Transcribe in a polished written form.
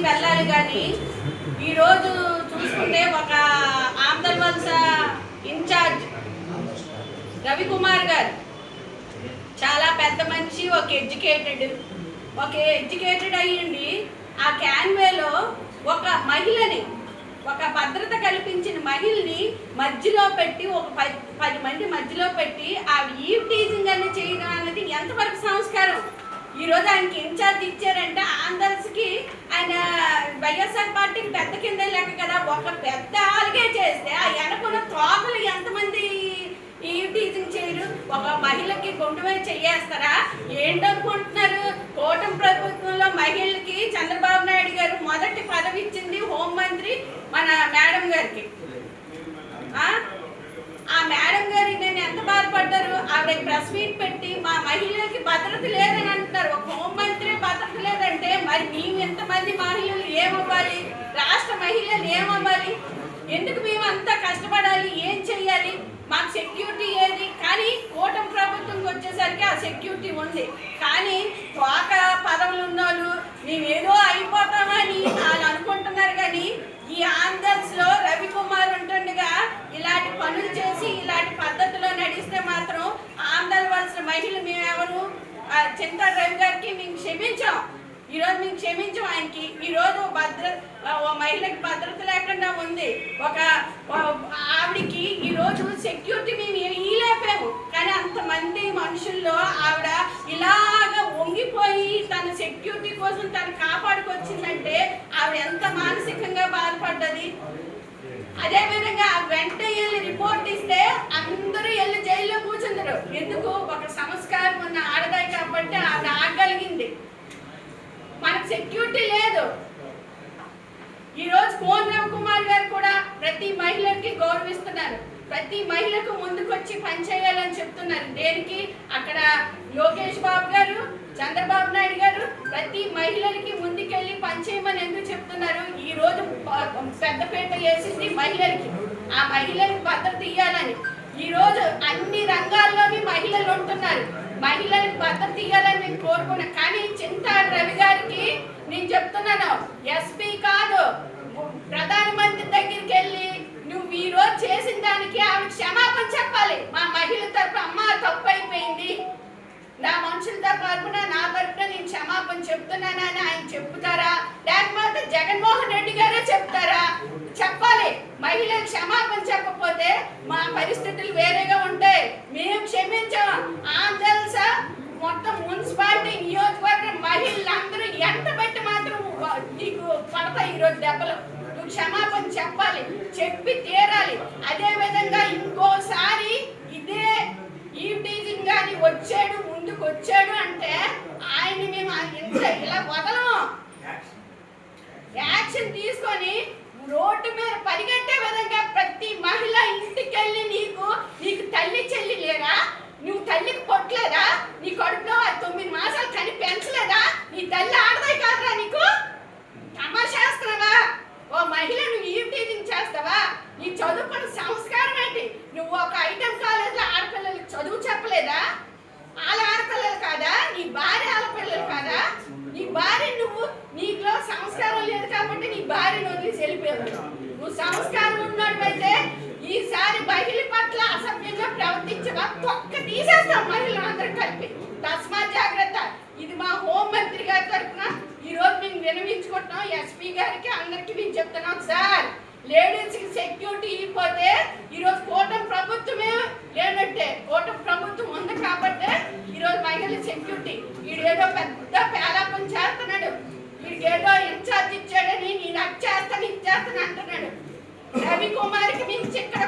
వెళ్ళాలి. కానీ ఈరోజు చూసుకుంటే ఒక ఆంధ్రవలస ఇన్ఛార్జ్ రవికుమార్ గారు చాలా పెద్ద మనిషి, ఒక ఎడ్యుకేటెడ్ అయ్యింది. ఆ క్యాన్వేలో ఒక మహిళని, ఒక భద్రత కల్పించిన మహిళని మధ్యలో పెట్టి, ఒక 10 మంది మధ్యలో పెట్టి ఆ ఈవ్ టీజింగ్ అని చేయడం అనేది ఎంతవరకు సంస్కారం? ఈరోజు ఆయనకి ఇన్ఛార్జ్ ఇచ్చారంటే ఆంధ్రస్కి ఆయన వైఎస్ఆర్ పార్టీకి పెద్ద కింద లెక్క కదా. ఒక పెద్ద ఆల్గే చేస్తే ఆ వెనకున్న తోకలు ఎంతమంది ఈవ్ టీజింగ్ చేయరు? ఒక మహిళకి గుండెమే చెయ్యేస్తారా? ఏంటనుకుంటున్నారు? కూటమి ప్రభుత్వంలో మహిళలకి చంద్రబాబు నాయుడు గారు మొదటి పదవి ఇచ్చింది హోంమంత్రి మన మేడం గారికి. ఆ మేడం గారి నేను ఎంత బాధపడ్డారు. ఆవిడ ప్రెస్ మీట్ పెట్టి మా మహిళలకి భద్రత లేదని అంటున్నారు. ఒక హోంమంత్రి భద్రత లేదంటే మరి మేము ఎంతమంది మహిళలు ఏమవ్వాలి? రాష్ట్ర మహిళలు ఏమవ్వాలి? ఎందుకు మేము అంతా కష్టపడాలి? ఏం చెయ్యాలి? మాకు సెక్యూరిటీ ఏది? కానీ కూటమి ప్రభుత్వంకి వచ్చేసరికి ఆ సెక్యూరిటీ ఉంది. కానీ తోక పదవులు ఉన్నోళ్ళు మేము ఏదో అయిపోతామని వాళ్ళు అనుకుంటున్నారు. కానీ ఈ ఆంధ్రస్లో రవికుమార్ ఉంటుండగా ఇలాంటి పనులు చేసి ఇలాంటి పద్ధతిలో నడిస్తే మాత్రం ఆంధ్రవలసిన మహిళలు మేమెవరు? చింతా రవి గారికి మేము క్షమించాం. ఈరోజు మేము క్షమించాం ఆయనకి. ఈరోజు మహిళకి భద్రత లేకుండా ఉంది. ఒక ఆవిడికి ఈరోజు సెక్యూరిటీ మేము ఇలేపాము. కానీ అంతమంది మనుషుల్లో ఆవిడ ఇలాగ వంగిపోయి తన సెక్యూరిటీ కోసం తను కాపాడుకొచ్చిందంటే ఆవిడ ఎంత మానసికంగా బాధపడ్డది. అదేవిధంగా వెంటనే రిపోర్ట్ ఇస్తే అందరూ వెళ్ళి జైల్లో కూర్చుందరు. ఎందుకు? ఒక సంస్కారం ఉన్న ఆడదాయి కాబట్టి ఆవిడ ఆగలిగింది. మనకు సెక్యూరిటీ లేదు. ఈరోజు కోన్ రవికుమార్ గారు కూడా ప్రతి మహిళకి గౌరవిస్తున్నారు. ప్రతి మహిళకు ముందుకొచ్చి పనిచేయాలని చెప్తున్నారు. దేనికి? అక్కడ లోకేష్ బాబు గారు, చంద్రబాబు నాయుడు గారు ప్రతి మహిళలకి ముందుకెళ్ళి పనిచేయమని ఎందుకు చెప్తున్నారు? ఈ రోజు పెద్దపేట వేసింది మహిళలకి. ఆ మహిళలకు భద్రత ఇవ్వాలని. ఈ రోజు అన్ని రంగాల్లోని మహిళలు ఉంటున్నారు. మహిళలకు భద్రత ఇవ్వాలని నేను కోరుకున్నా. కానీ చింతా రవి గారికి నేను చెప్తున్నాను, ఎస్పీ కాదు ప్రధానమంత్రి దగ్గరికి వెళ్ళి నువ్వు ఈ రోజు చేసిన దానికి ఆవిడ క్షమాపణ చెప్పాలి. మా మహిళ తరపున అమ్మ తప్పు అయిపోయింది, నా మనుషుల తరపున నా తరపున నేను క్షమాపణ చెప్తున్నానని ఆయన చెప్తారా? లేకపోతే జగన్మోహన్ రెడ్డి గారే చెప్తారా? చెప్పాలి. మహిళలు క్షమాపణ చెప్పకపోతే మా పరిస్థితులు వేరేగా ఉంటాయి. మేము క్షమించాం. ఆంధ్రస మొత్తం మున్సిపాలిటీ నియోజకవర్గం మహిళలందరూ ఎంత పెట్టి మాత్రం నీకు పడతాయి ఈరోజు దెబ్బలు. నువ్వు క్షమాపణ చెప్పాలి, చెప్పి తీరాలి. అదే విధంగా ఇంకోసారి ఇదే ఈవ్ టీజింగ్ కానీ వచ్చాడు, ముందుకు వచ్చాడు అంటే ఆయన్ని మేము ఇలా వదలం. యాక్షన్ తీసుకొని రోడ్డు మీద పరిగెట్టే విధంగా ప్రతి మహిళ ఇంటికెళ్ళి నీకు తల్లి చెల్లి లేరా? నువ్వు తల్లికి పొట్టలేదా? నీ కడుపులో 9 మాసాలు కని పెంచలేదా? నీ తల్లి ఆడదాయి కాదురా? నీకు తమాషేస్తున్నావా? ఓ మహిళ నువ్వు ఈవ్ టీజింగ్ చేస్తావా? నీ చదువుకున్న సంస్కారం ఏంటి? నువ్వు ఒక ఐటమ్ కాలేజ్లో ఆడపిల్లలకి చదువు చెప్పలేదా? వాళ్ళ ఆడపిల్లలు కాదా? నీ భార్య ఆడపిల్లలు కాదా? నీ భార్య నీలో సంస్కారం లేదు కాబట్టి నీ భార్యను వదిలేసి వెళ్ళిపోయావు. నువ్వు సంస్కారం ఉన్నాడు ఈసారి మహిళ పట్ల అసభ్యంగా ప్రవర్తించవా తొక్క తీసేస్తాం మహిళలందరూ కలిపి. తస్మా జాగ్రత్త. ఇది మా హోంమంత్రి గారి తరఫున ఈరోజు మేము వినవించుకుంటున్నాం. ఎస్పీ గారికి అందరికీ మేము చెప్తున్నాం, సార్ లేడీస్కి సెక్యూరిటీ ఇవ్వకపోతే ఈరోజు కూటమి ప్రభుత్వమే లేనట్టే. కూటమి ప్రభుత్వం ఉంది కాబట్టి ఈరోజు మహిళల సెక్యూరిటీ. వీడేదో పెద్ద పేలాపం చేస్తున్నాడు. వీడికేదో ఇన్ఛార్జ్ ఇచ్చాడని నేను అది చేస్తాను ఇది చేస్తాను అంటున్నాడు. రవికుమార్కి మించి ఇక్కడ